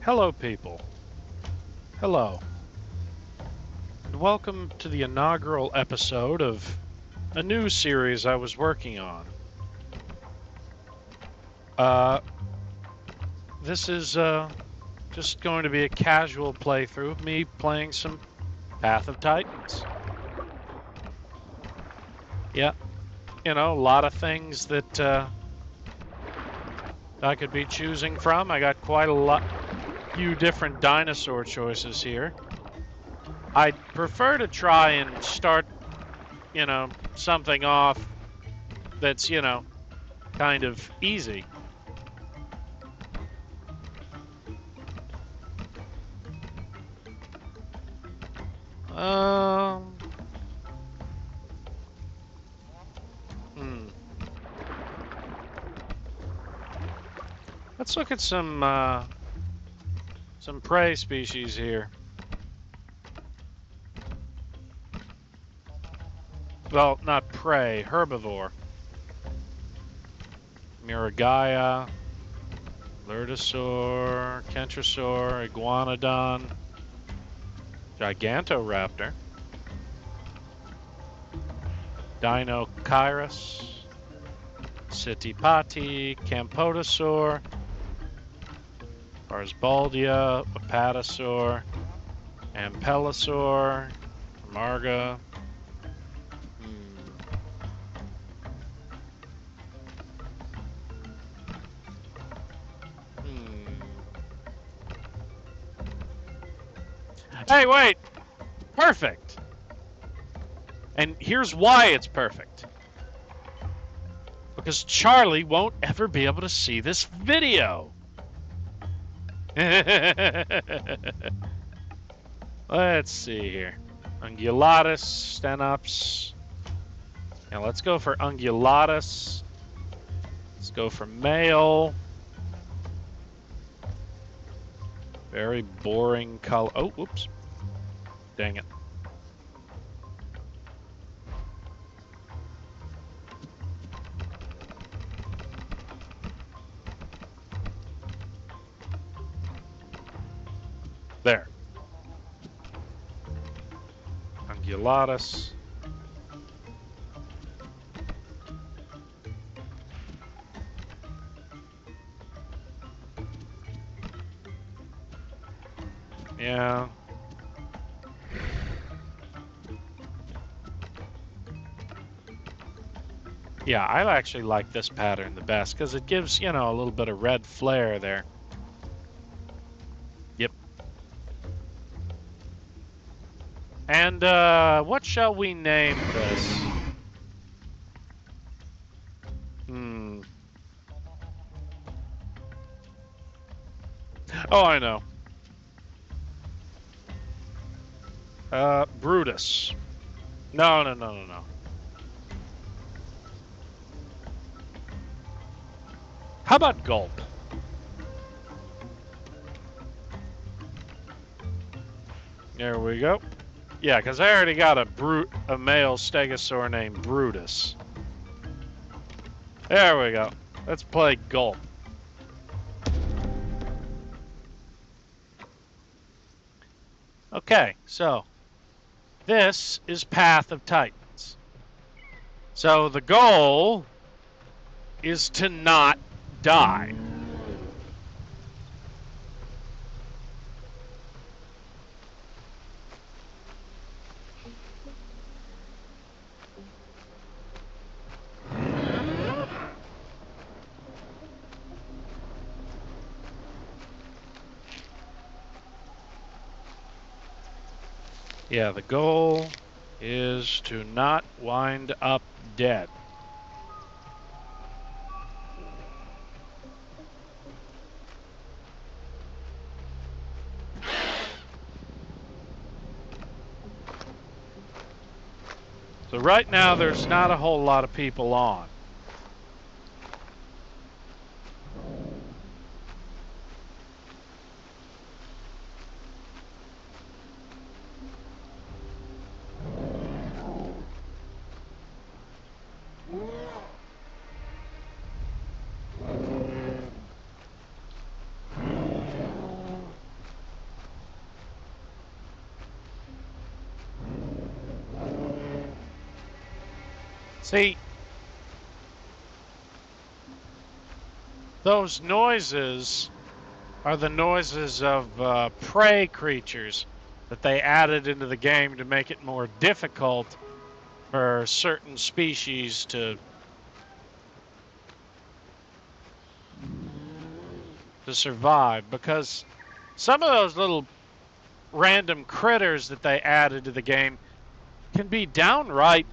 Hello, people. Hello. And welcome to the inaugural episode of a new series I was working on. This is just going to be a casual playthrough of me playing some Path of Titans. Yeah, you know, a lot of things that I could be choosing from. I got quite a few different dinosaur choices here. I'd prefer to try and start, something off that's, kind of easy. Let's look at some prey species here. Well, not prey, herbivore. Miragaia, Lurdosaur, Kentrosaur, Iguanodon, Gigantoraptor, Dinokairos, Sittipati, Campotosaur, Barsbaldia, Apatosaur, Ampelosaur, Marga. Hey, wait! Perfect! And here's why it's perfect. Because Charlie won't ever be able to see this video. Let's see here. Ungulatus, Stenops. Now let's go for Ungulatus. Let's go for male. Very boring color. Oh, whoops. Dang it. There. Ungulatus. Yeah. Yeah, I actually like this pattern the best because it gives, a little bit of red flare there. Yep. And what shall we name this? Oh, I know. Brutus. No. How about Gulp? There we go. Yeah, because I already got a male stegosaur named Brutus. There we go. Let's play Gulp. Okay, so this is Path of Titans. So the goal is to not die. Yeah, the goal is to not wind up dead. So right now there's not a whole lot of people on. See, those noises are the noises of prey creatures that they added into the game to make it more difficult for certain species to survive, because some of those little random critters that they added to the game can be downright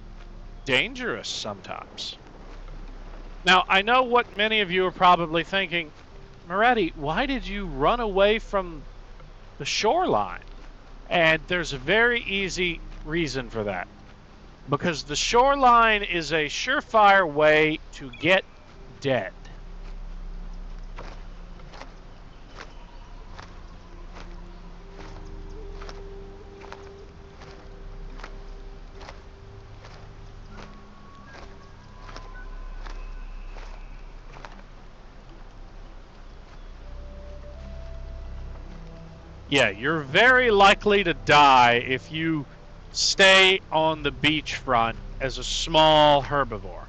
dangerous sometimes. Now, I know what many of you are probably thinking, Moretti, why did you run away from the shoreline? And there's a very easy reason for that. Because the shoreline is a surefire way to get dead. Yeah, you're very likely to die if you stay on the beachfront as a small herbivore.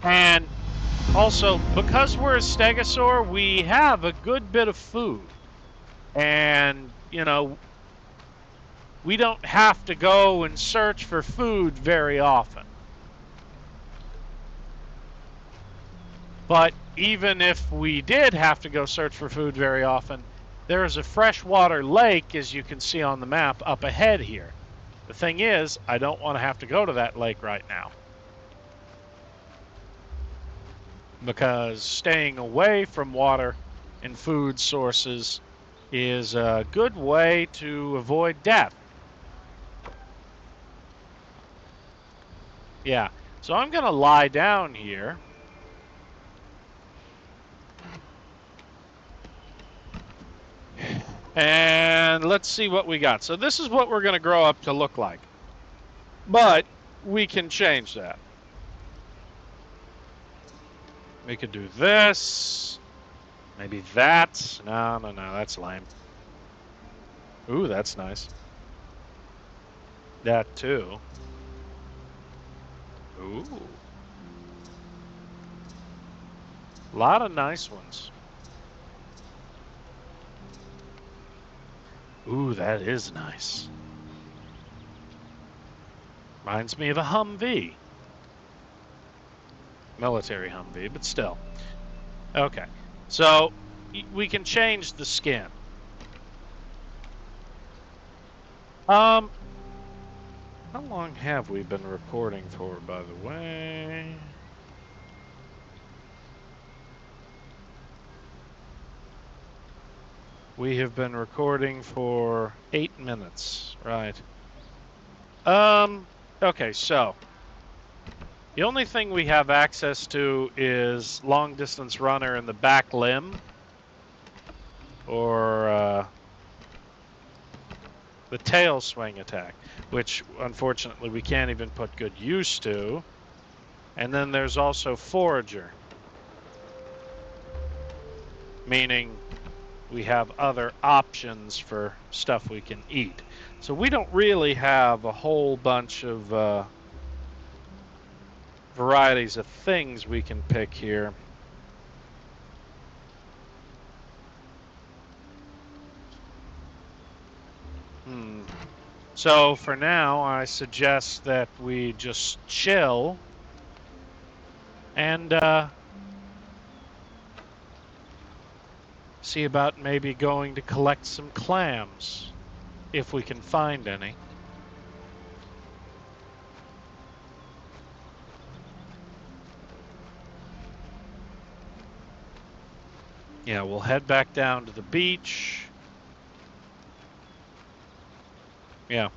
And also, because we're a stegosaur, we have a good bit of food. And, you know, we don't have to go and search for food very often. But even if we did have to go search for food very often, there is a freshwater lake, as you can see on the map, up ahead here. The thing is, I don't want to have to go to that lake right now, because staying away from water and food sources is a good way to avoid death. Yeah, so I'm going to lie down here. And let's see what we got. So this is what we're going to grow up to look like. But we can change that. We could do this. Maybe that. No, that's lame. Ooh, that's nice. That too. Ooh. A lot of nice ones. Ooh, that is nice. Reminds me of a Humvee. Military Humvee, but still. Okay, so we can change the skin. How long have we been recording for, by the way? We have been recording for 8 minutes, right? Okay, so the only thing we have access to is long distance runner and the back limb, or the tail swing attack, which unfortunately we can't even put good use to. And then there's also forager, meaning we have other options for stuff we can eat. So we don't really have a whole bunch of varieties of things we can pick here. So for now, I suggest that we just chill and see about maybe going to collect some clams, if we can find any. Yeah, we'll head back down to the beach. Yeah.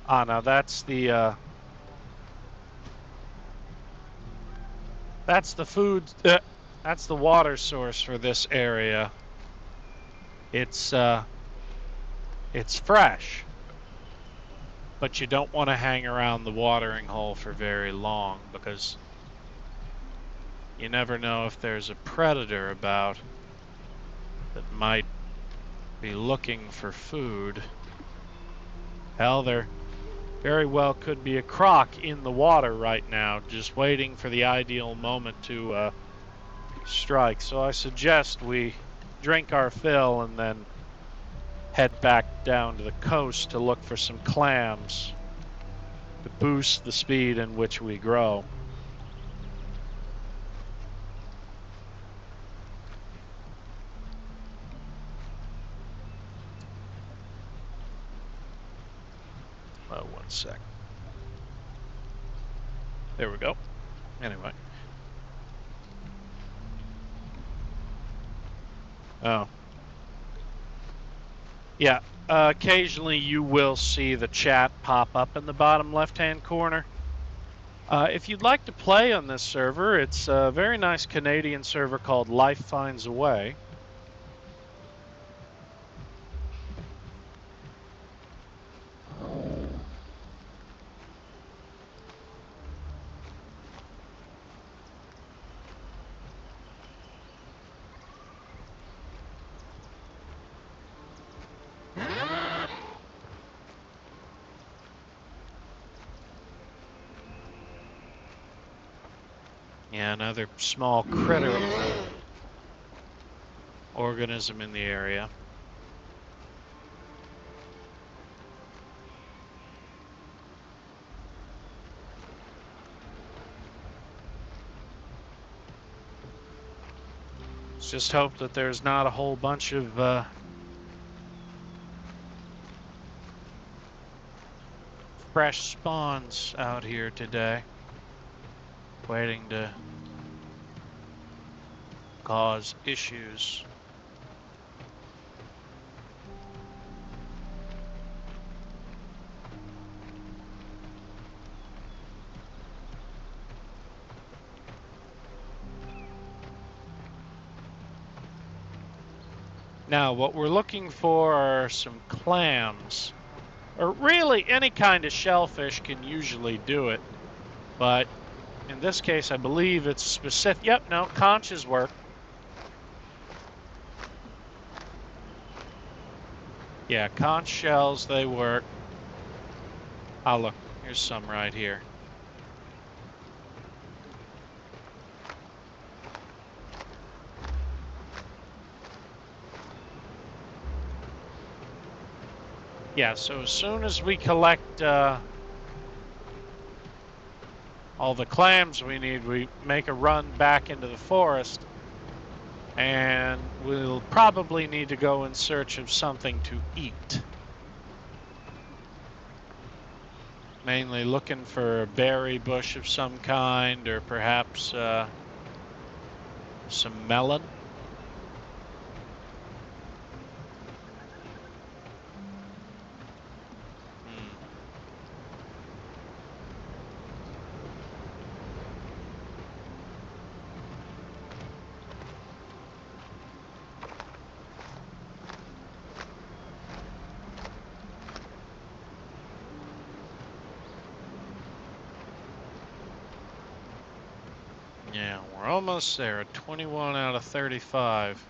Now that's the food. That's the water source for this area. It's fresh, but you don't want to hang around the watering hole for very long, because You never know if there's a predator about that might be looking for food. Hell, there very well could be a croc in the water right now, just waiting for the ideal moment to strike. So I suggest we drink our fill and then head back down to the coast to look for some clams to boost the speed in which we grow. Oh, 1 sec. There we go. Anyway. Oh. Yeah, occasionally you will see the chat pop up in the bottom left-hand corner. If you'd like to play on this server, it's a very nice Canadian server called Life Finds a Way. Yeah, another small critter organism in the area. Let's just hope that there's not a whole bunch of fresh spawns out here today, waiting to cause issues. Now, what we're looking for are some clams, or really any kind of shellfish can usually do it, but in this case, I believe it's specific. Yep, no, conches work. Yeah, conch shells, they work. Ah, look, here's some right here. Yeah, so as soon as we collect all the clams we need, we make a run back into the forest, and we'll probably need to go in search of something to eat. Mainly looking for a berry bush of some kind, or perhaps some melon. Yeah, we're almost there at 21 out of 35.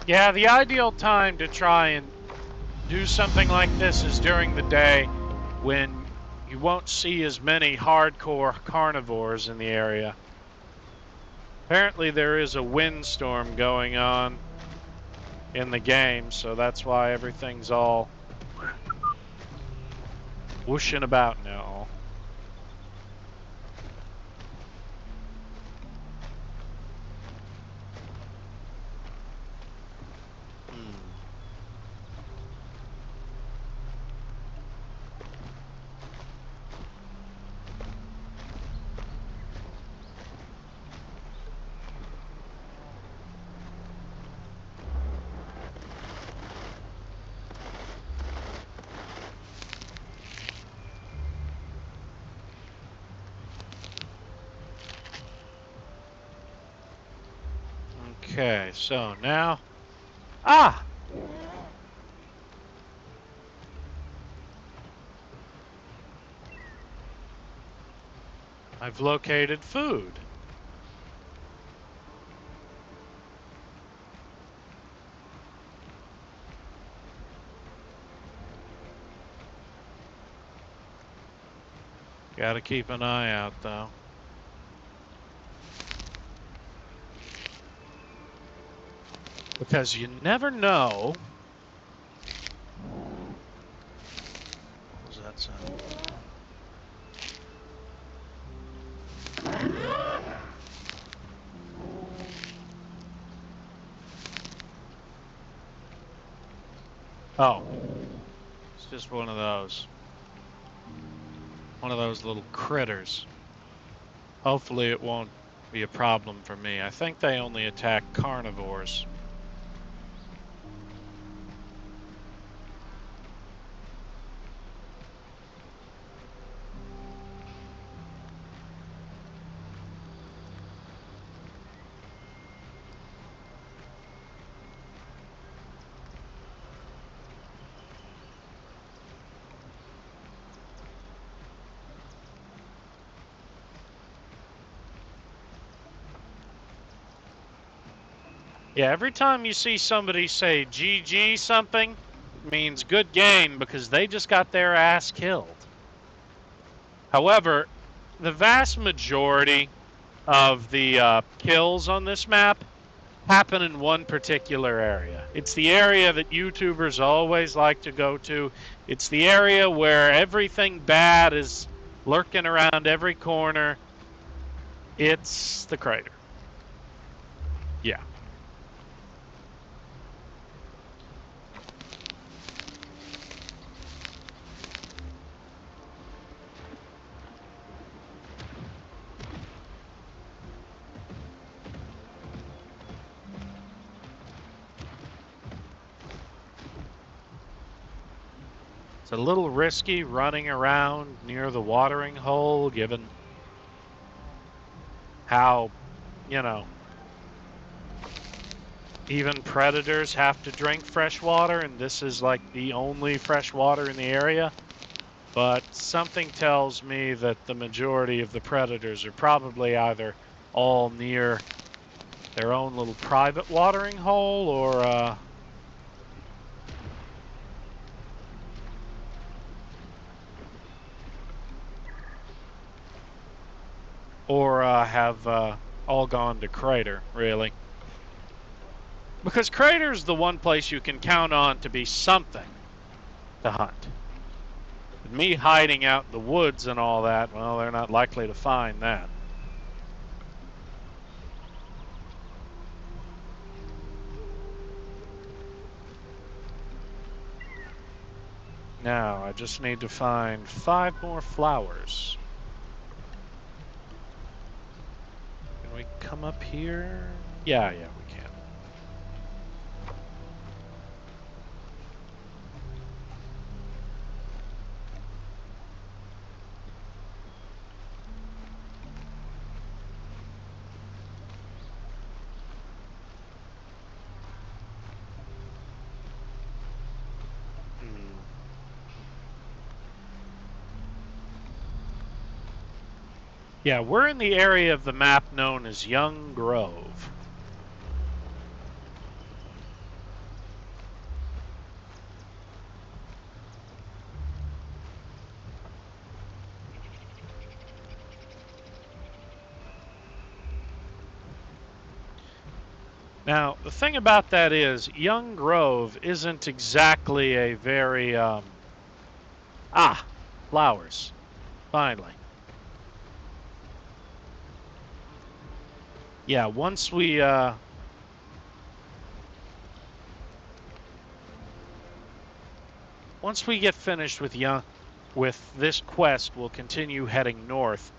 Yeah, the ideal time to try and do something like this is during the day when you won't see as many hardcore carnivores in the area. Apparently there is a windstorm going on in the game, so that's why everything's all whooshing about now. Okay, so now... Ah! I've located food. Gotta keep an eye out, though. Because you never know. What was that sound? Oh. It's just one of those. One of those little critters. Hopefully it won't be a problem for me. I think they only attack carnivores. Yeah, every time you see somebody say GG something, it means good game because they just got their ass killed. However, the vast majority of the kills on this map happen in one particular area. It's the area that YouTubers always like to go to. It's the area where everything bad is lurking around every corner. It's the crater. Yeah. It's a little risky running around near the watering hole, given how, you know, even predators have to drink fresh water, and this is like the only fresh water in the area. But something tells me that the majority of the predators are probably either all near their own little private watering hole or have all gone to crater, really. Because crater's the one place you can count on to be something to hunt. With me hiding out in the woods and all that, well, they're not likely to find that. Now, I just need to find 5 more flowers. Can we come up here? Yeah, we can. Yeah, we're in the area of the map known as Young Grove. Now, the thing about that is, Young Grove isn't exactly a very, flowers. Finally. Yeah, once we get finished with this quest, we'll continue heading north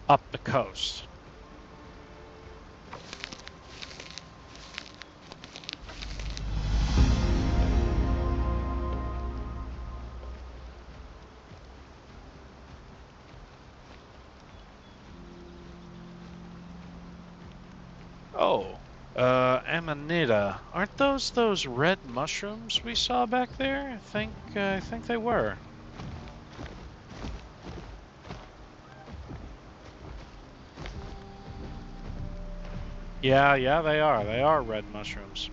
up the coast. Oh, Amanita. Aren't those red mushrooms we saw back there? I think they were. Yeah, they are. They are red mushrooms.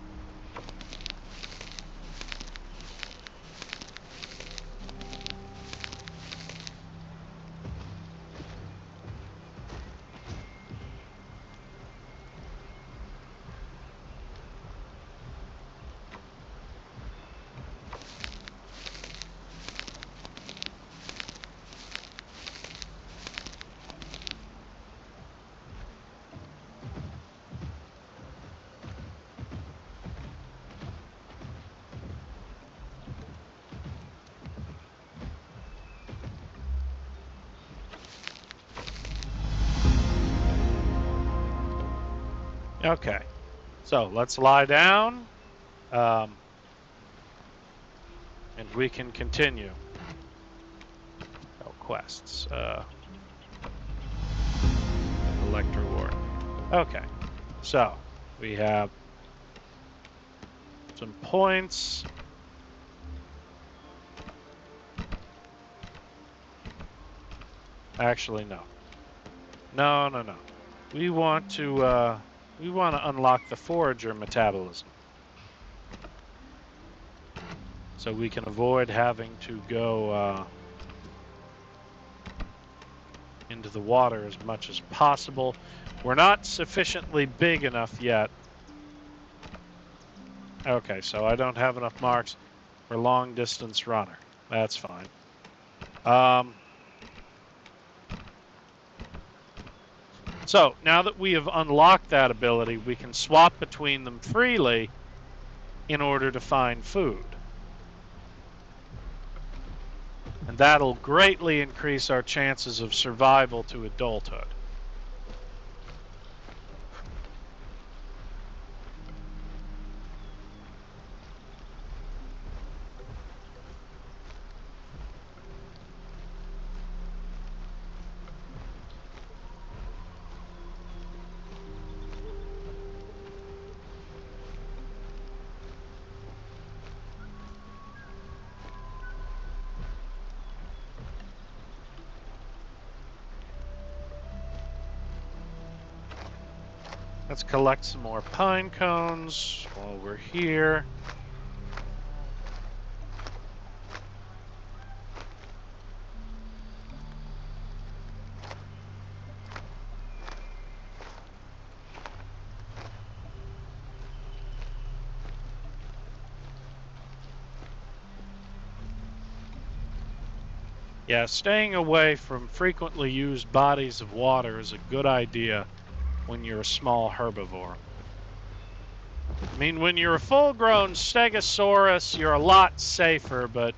Okay, so let's lie down, and we can continue. Oh, quests. Electro War. Okay, so we have some points. Actually, no. No. We want to unlock the forager metabolism, so we can avoid having to go into the water as much as possible. We're not sufficiently big enough yet. Okay, so I don't have enough marks for long distance runner. That's fine. So now that we have unlocked that ability, we can swap between them freely in order to find food. And that'll greatly increase our chances of survival to adulthood. Let's collect some more pine cones while we're here. Yeah, staying away from frequently used bodies of water is a good idea when you're a small herbivore. I mean, when you're a full-grown Stegosaurus, you're a lot safer, but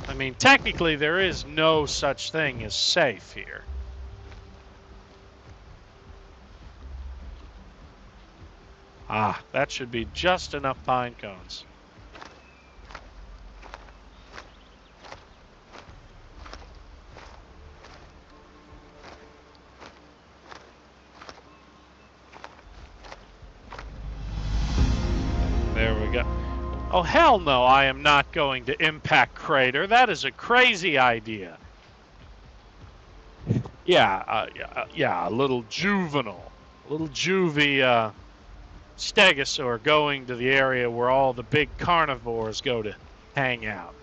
I mean, technically there is no such thing as safe here. Ah, that should be just enough pine cones. There we go. Oh, hell no, I am not going to Impact Crater. That is a crazy idea. Yeah, a little juvenile. A little juvie stegosaur going to the area where all the big carnivores go to hang out.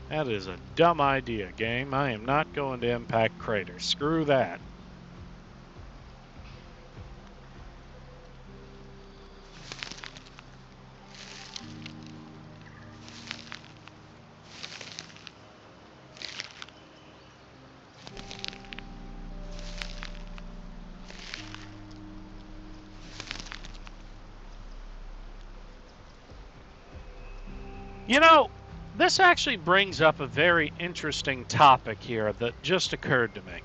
That is a dumb idea, game. I am not going to Impact Crater. Screw that. You know, this actually brings up a very interesting topic here that just occurred to me.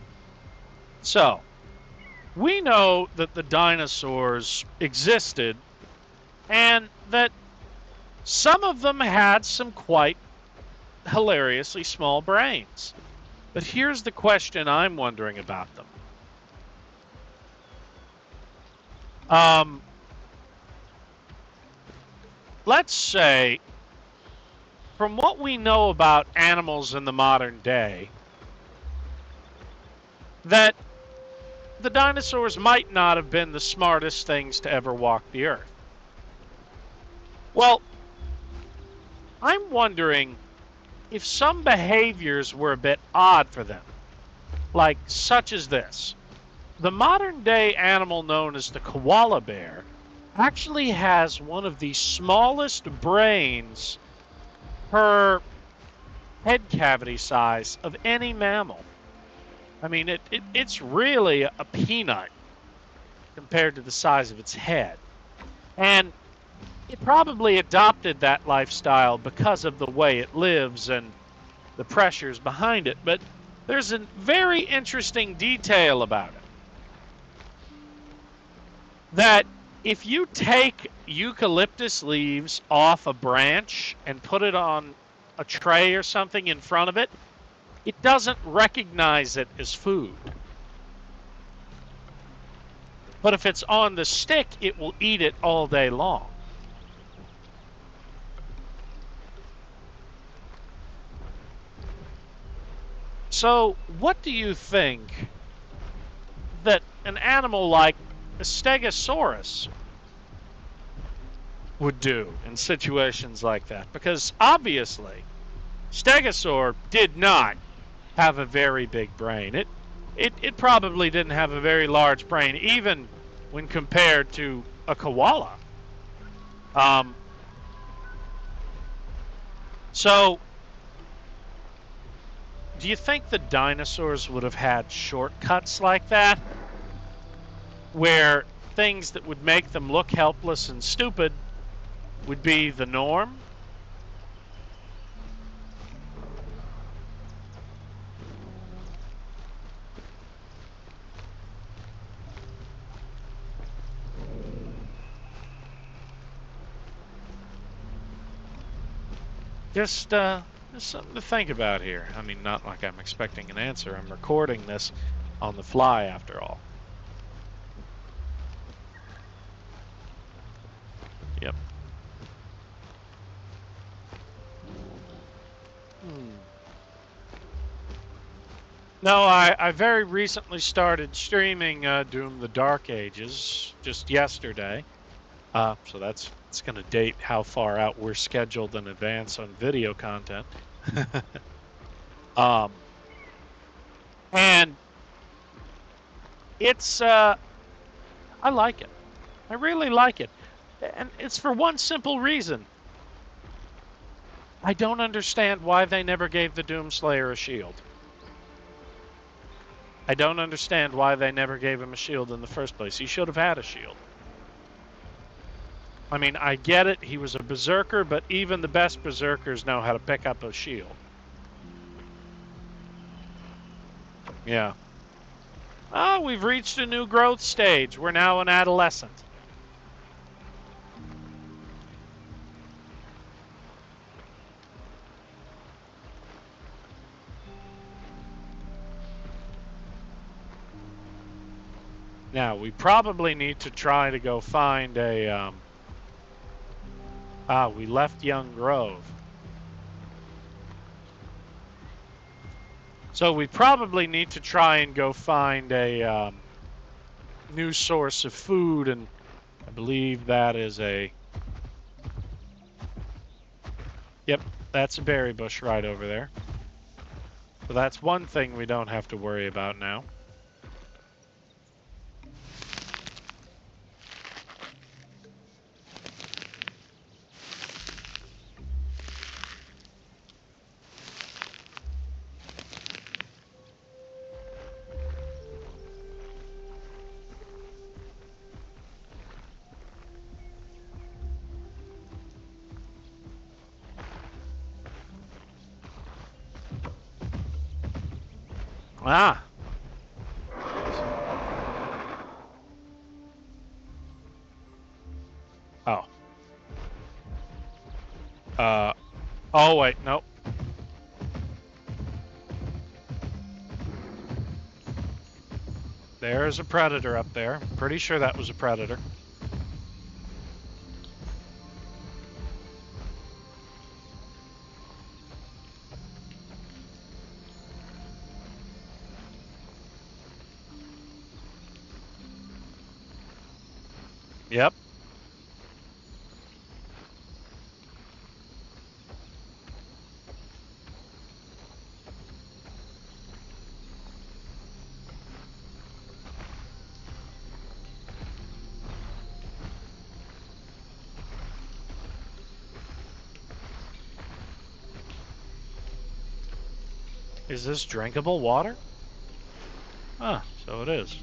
So, we know that the dinosaurs existed and that some of them had some quite hilariously small brains. But here's the question I'm wondering about them. Let's say, from what we know about animals in the modern day, that the dinosaurs might not have been the smartest things to ever walk the earth. Well, I'm wondering if some behaviors were a bit odd for them, like such as this. The modern day animal known as the koala bear actually has one of the smallest brains per head cavity size of any mammal. I mean, it's really a peanut compared to the size of its head. And it probably adopted that lifestyle because of the way it lives and the pressures behind it. But there's a very interesting detail about it. That if you take eucalyptus leaves off a branch and put it on a tray or something in front of it, it doesn't recognize it as food. But if it's on the stick, it will eat it all day long. So, what do you think that an animal like a Stegosaurus would do in situations like that? Because obviously, Stegosaur did not have a very big brain. It probably didn't have a very large brain, even when compared to a koala. So, do you think the dinosaurs would have had shortcuts like that? Where things that would make them look helpless and stupid would be the norm? Just something to think about here. I mean, not like I'm expecting an answer. I'm recording this on the fly, after all. Yep. No, I very recently started streaming Doom the Dark Ages just yesterday. So it's going to date how far out we're scheduled in advance on video content. And it's I like it. I really like it. And it's for one simple reason. I don't understand why they never gave the Doomslayer a shield. I don't understand why they never gave him a shield in the first place. He should have had a shield. I mean, I get it. He was a berserker, but even the best berserkers know how to pick up a shield. Yeah. Oh, we've reached a new growth stage. We're now an adolescent. Now, we probably need to try to go find a... we left Young Grove. So we probably need to try and go find a new source of food, and I believe that is a... Yep, that's a berry bush right over there. So that's one thing we don't have to worry about now. Ah. Oh. Oh, wait, nope. There's a predator up there. Pretty sure that was a predator. Yep. Is this drinkable water? Ah, so it is.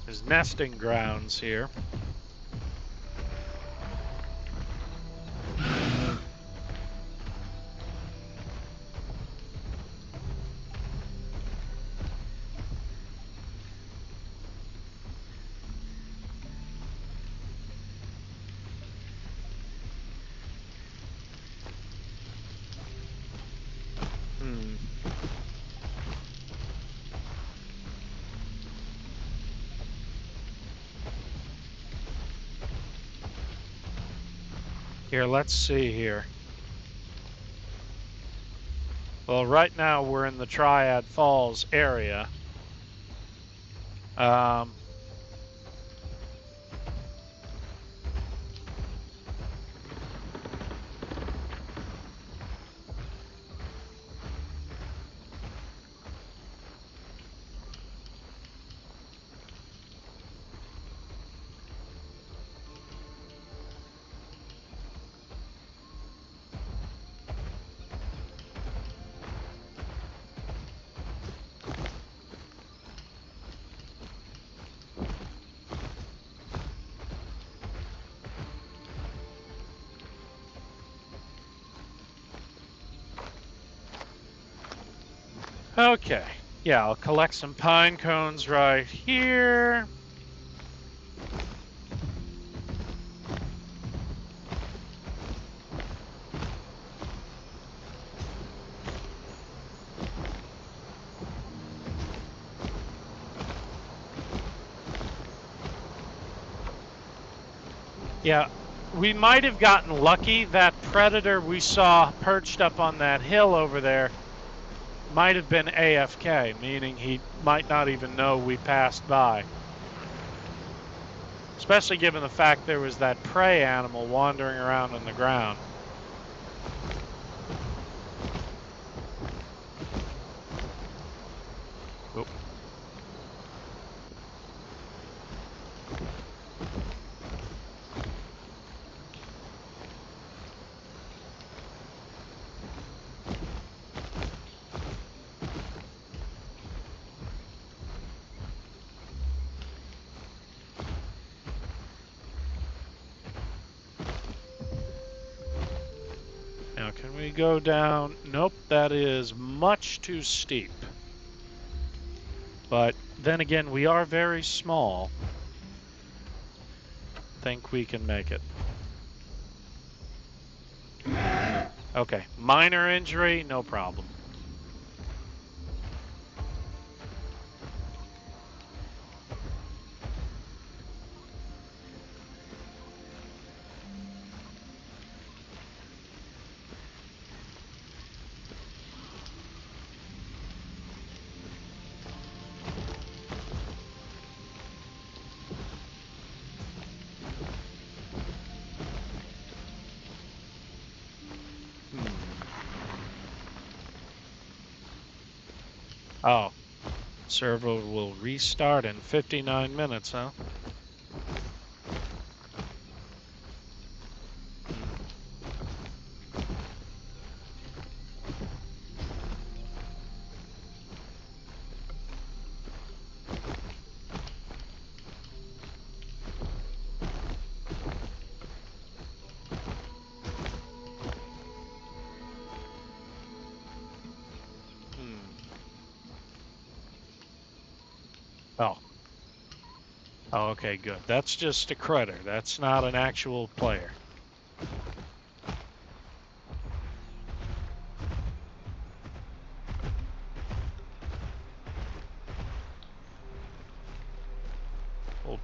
There's nesting grounds here. Here, let's see here. Well, right now we're in the Triad Falls area. Okay, yeah, I'll collect some pine cones right here. Yeah, we might have gotten lucky. That predator we saw perched up on that hill over there might have been AFK, meaning he might not even know we passed by. Especially given the fact there was that prey animal wandering around on the ground. Oop. Now, can we go down? Nope, that is much too steep. But then again, we are very small. Think we can make it. Okay, minor injury, no problem. Oh, server will restart in 59 minutes, huh? Oh. Oh, okay, good. That's just a critter. That's not an actual player.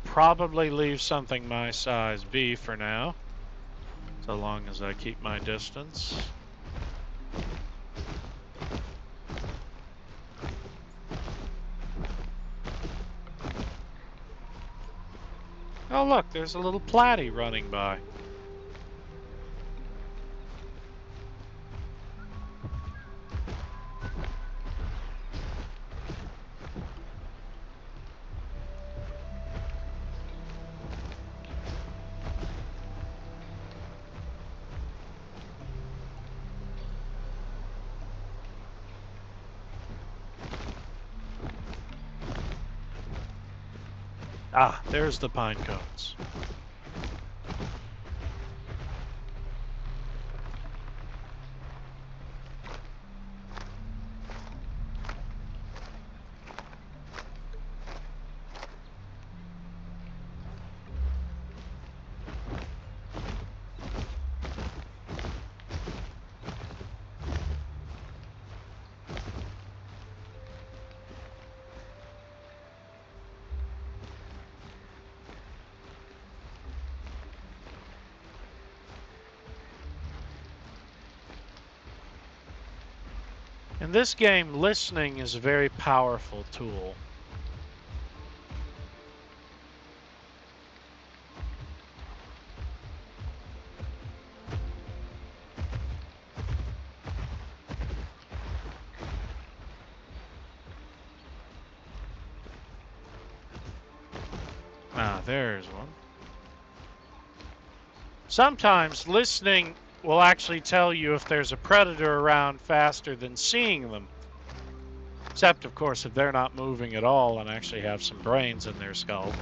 probably leave something my size be for now, so long as I keep my distance. Oh look, there's a little platy running by. Ah, there's the pine cones. In this game, listening is a very powerful tool. Ah, there's one. Sometimes listening will actually tell you if there's a predator around faster than seeing them. Except, of course, if they're not moving at all and actually have some brains in their skull.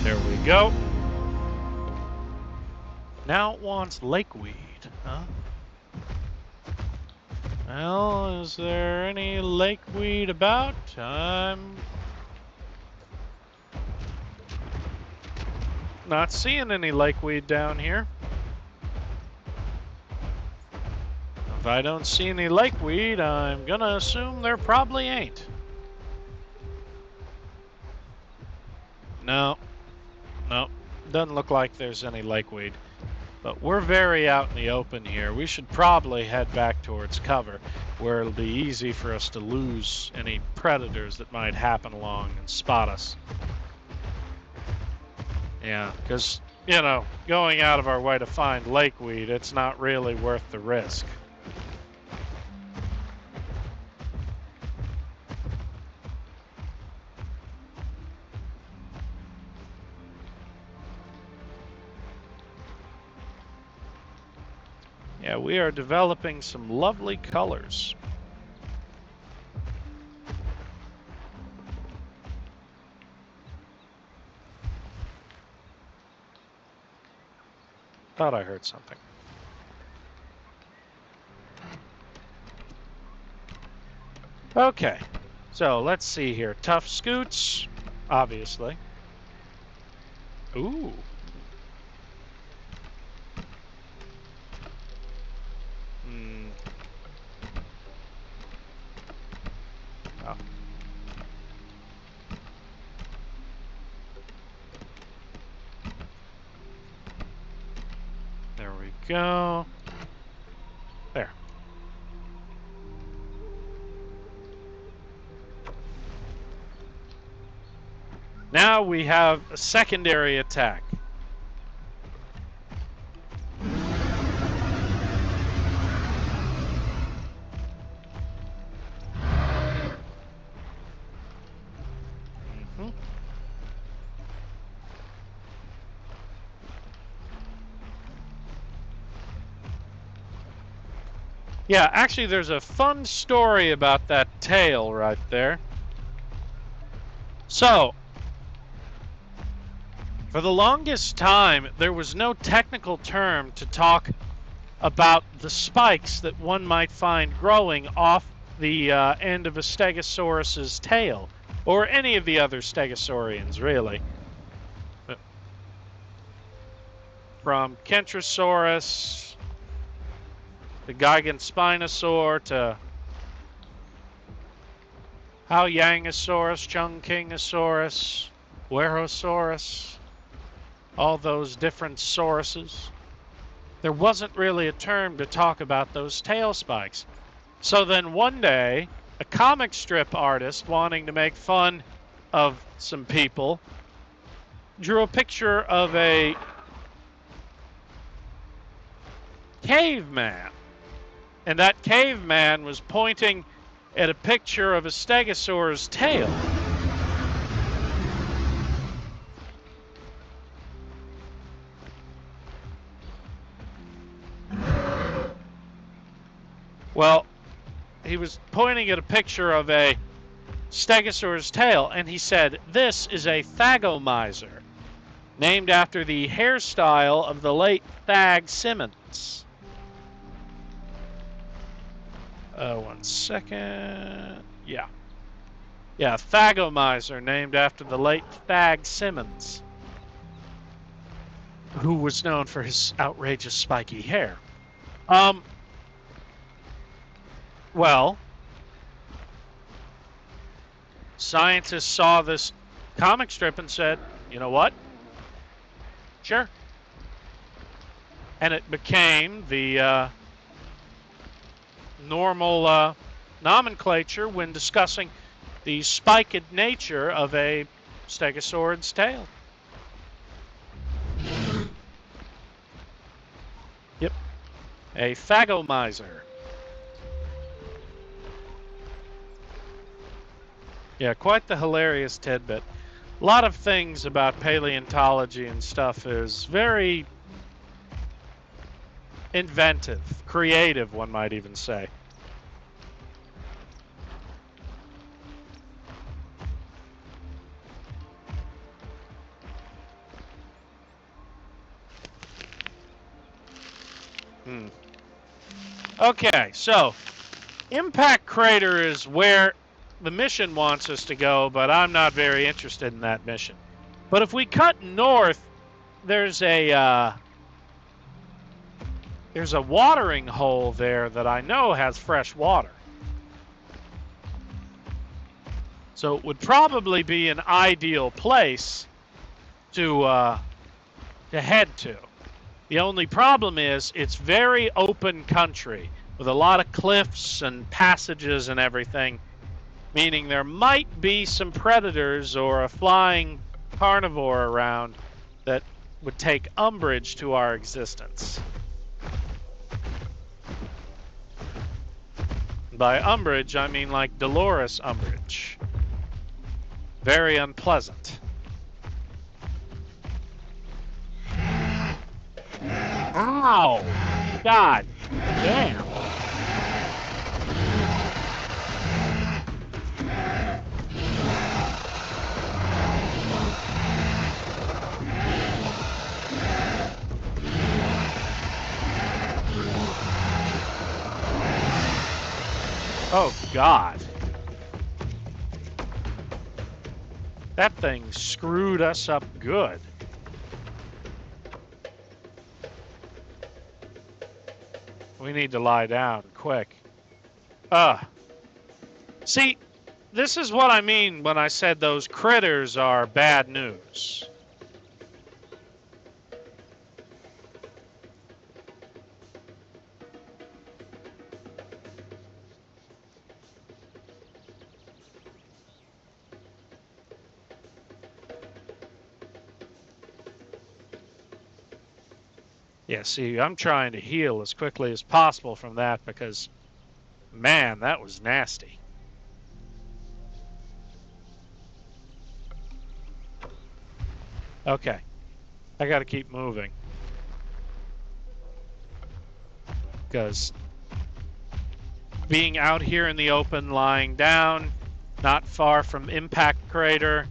There we go. Now it wants lakeweed, huh? Well, is there any lakeweed about? I'm not seeing any lakeweed down here. If I don't see any lakeweed, I'm gonna assume there probably ain't. No, doesn't look like there's any lakeweed. But we're very out in the open here. We should probably head back towards cover, where it'll be easy for us to lose any predators that might happen along and spot us. Yeah, because, you know, going out of our way to find lakeweed, it's not really worth the risk. Yeah, we are developing some lovely colors. Thought I heard something. Okay, so let's see here. Tough scoots, obviously. Ooh. Oh. There we go. There. Now we have a secondary attack. Yeah, actually, there's a fun story about that tail right there. So, for the longest time, there was no technical term to talk about the spikes that one might find growing off the end of a Stegosaurus's tail, or any of the other Stegosaurians, really. From Kentrosaurus to Gigantospinosaur to Haoyangosaurus, Chungkingosaurus, Werosaurus, all those different sauruses. There wasn't really a term to talk about those tail spikes. So then one day, a comic strip artist wanting to make fun of some people drew a picture of a caveman. And that caveman was pointing at a picture of a stegosaur's tail. Well, he was pointing at a picture of a stegosaur's tail, and he said, "This is a thagomizer, named after the hairstyle of the late Thag Simmons." One second. Yeah, thagomizer, named after the late Thag Simmons, who was known for his outrageous spiky hair. Well, scientists saw this comic strip and said, you know what? Sure. And it became the normal nomenclature when discussing the spiked nature of a stegosaurid's tail. Yep. A thagomizer. Yeah, quite the hilarious tidbit. A lot of things about paleontology and stuff is very inventive, creative, one might even say. Okay, so Impact Crater is where the mission wants us to go, but I'm not very interested in that mission. But if we cut north, there's a watering hole there that I know has fresh water. So it would probably be an ideal place to head to. The only problem is it's very open country with a lot of cliffs and passages and everything, meaning there might be some predators or a flying carnivore around that would take umbrage to our existence. By umbrage, I mean like Dolores Umbridge. Very unpleasant. Ow! God damn. Oh, God. That thing screwed us up good. We need to lie down quick. See, this is what I mean when I said those critters are bad news. Yeah, see, I'm trying to heal as quickly as possible from that because, man, that was nasty. Okay, I gotta keep moving because being out here in the open, lying down, not far from impact crater,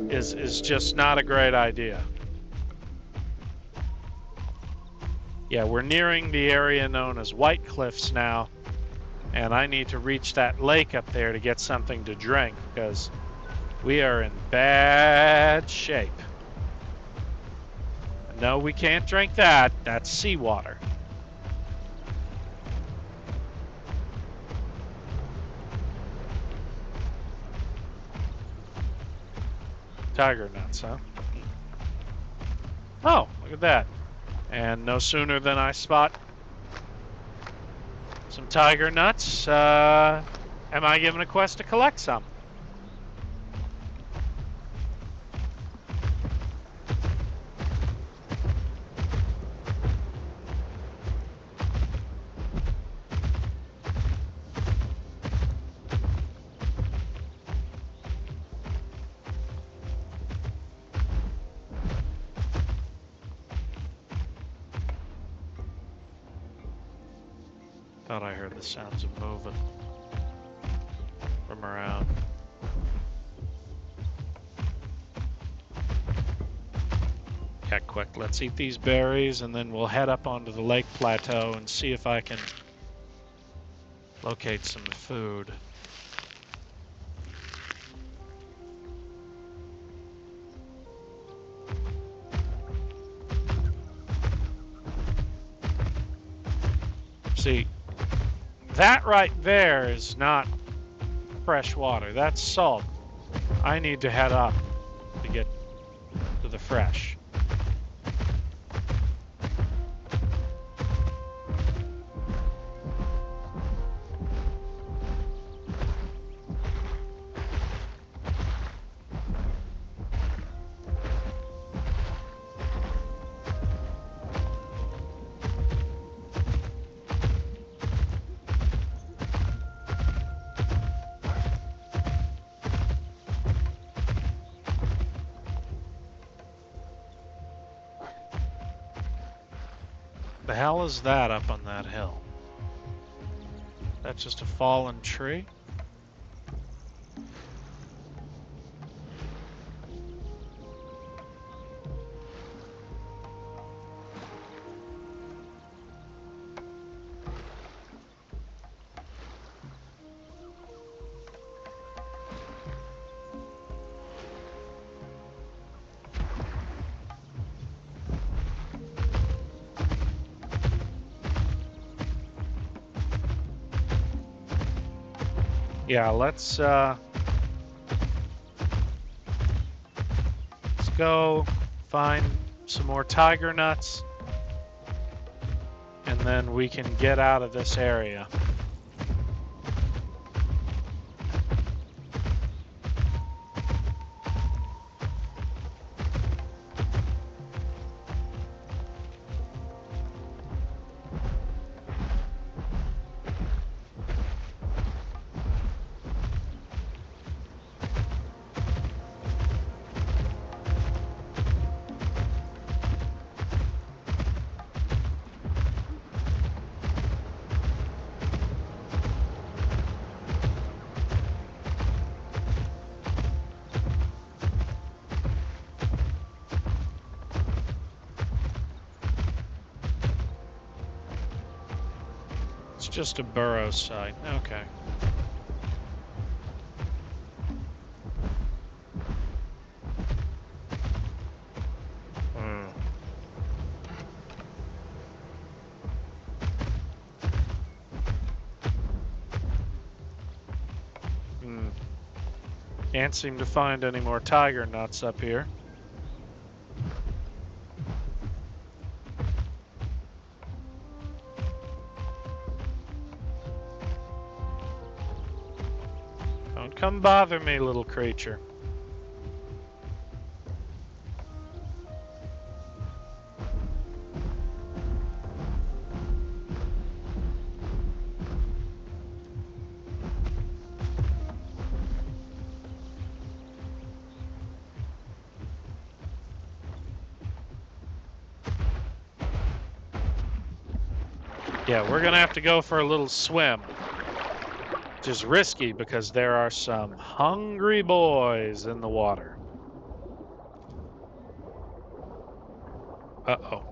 is just not a great idea. Yeah, we're nearing the area known as White Cliffs now, and I need to reach that lake up there to get something to drink because we are in bad shape. No, we can't drink that. That's seawater. Tiger nuts, huh? Oh, look at that. And no sooner than I spot some tiger nuts, am I given a quest to collect some? Thought I heard the sounds of moving from around. Yeah, quick, let's eat these berries and then we'll head up onto the lake plateau and see if I can locate some food. See, that right there is not fresh water, that's salt. I need to head up to get to the fresh. The hell is that up on that hill? That's just a fallen tree? Yeah, let's go find some more tiger nuts and then we can get out of this area. It's just a burrow site. Okay. Can't seem to find any more tiger nuts up here. Don't come bother me, little creature. Yeah, we're going to have to go for a little swim. Which is risky because there are some hungry boys in the water. Uh-oh.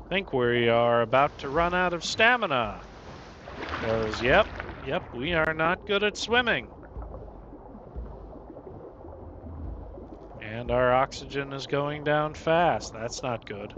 I think we are about to run out of stamina. Because, yep, we are not good at swimming. And our oxygen is going down fast. That's not good.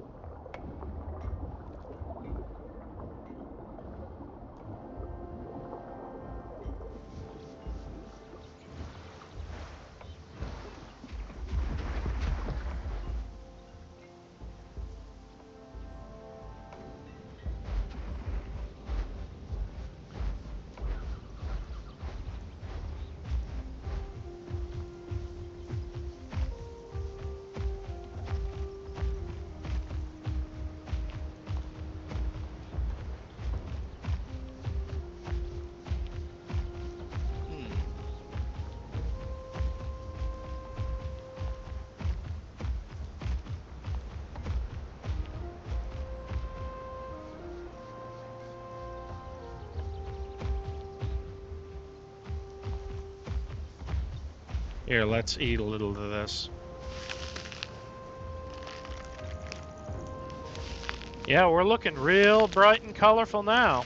Here, let's eat a little of this. Yeah, we're looking real bright and colorful now.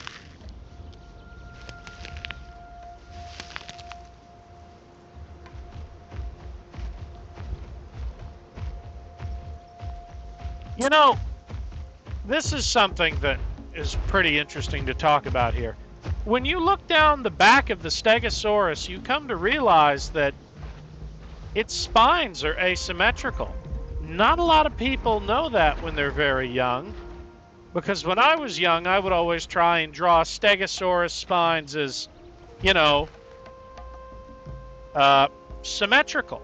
You know, this is something that is pretty interesting to talk about here. When you look down the back of the Stegosaurus, you come to realize that its spines are asymmetrical. Not a lot of people know that when they're very young, because when I was young, I would always try and draw Stegosaurus spines as, you know, symmetrical.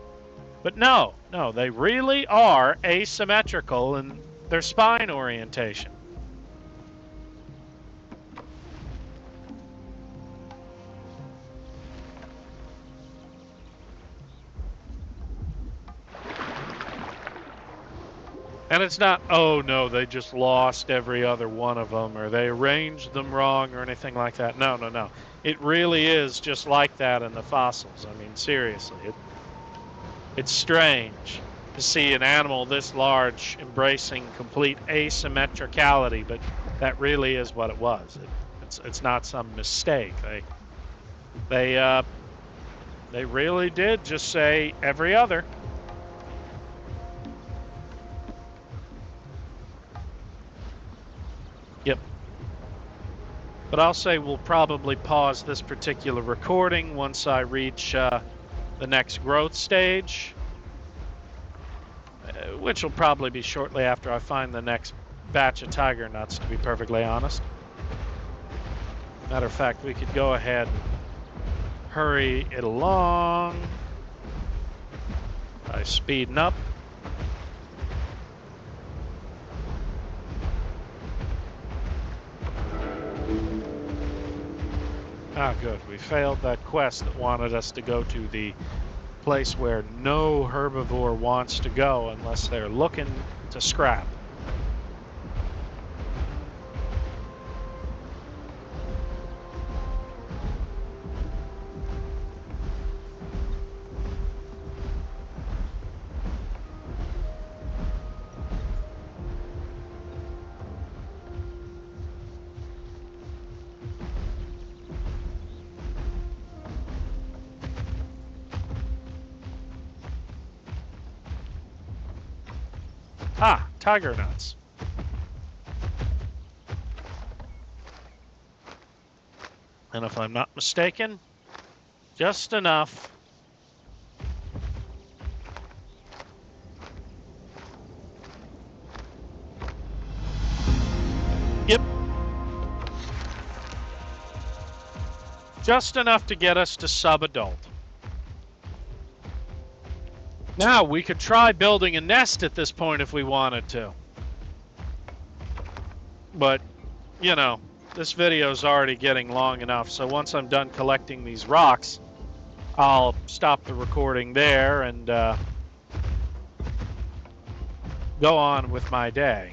But no, they really are asymmetrical in their spine orientation. And it's not, oh no, they just lost every other one of them, or they arranged them wrong, or anything like that. No. It really is just like that in the fossils. I mean, seriously, it's strange to see an animal this large embracing complete asymmetricality, but that really is what it was. It's not some mistake. They really did just say every other. Yep. But I'll say we'll probably pause this particular recording once I reach the next growth stage, which will probably be shortly after I find the next batch of tiger nuts, to be perfectly honest. Matter of fact, we could go ahead and hurry it along by speeding up. Ah, good. We failed that quest that wanted us to go to the place where no herbivore wants to go unless they're looking to scrap. Ah, tiger nuts. And if I'm not mistaken, just enough. Yep. Just enough to get us to sub-adult. Now, we could try building a nest at this point if we wanted to. But, you know, this video is already getting long enough, so once I'm done collecting these rocks, I'll stop the recording there and go on with my day.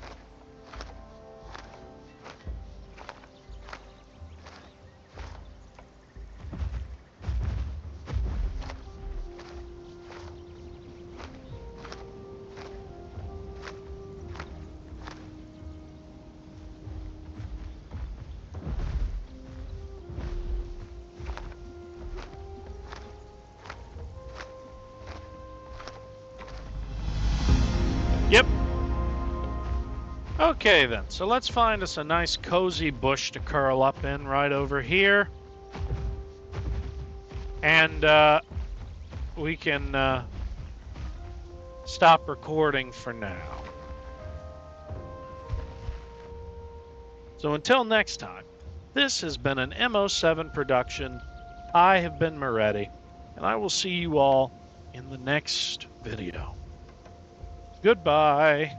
Yep. Okay then, so let's find us a nice cozy bush to curl up in right over here. And we can stop recording for now. So until next time, this has been an MO7 production. I have been Moretti, and I will see you all in the next video. Goodbye.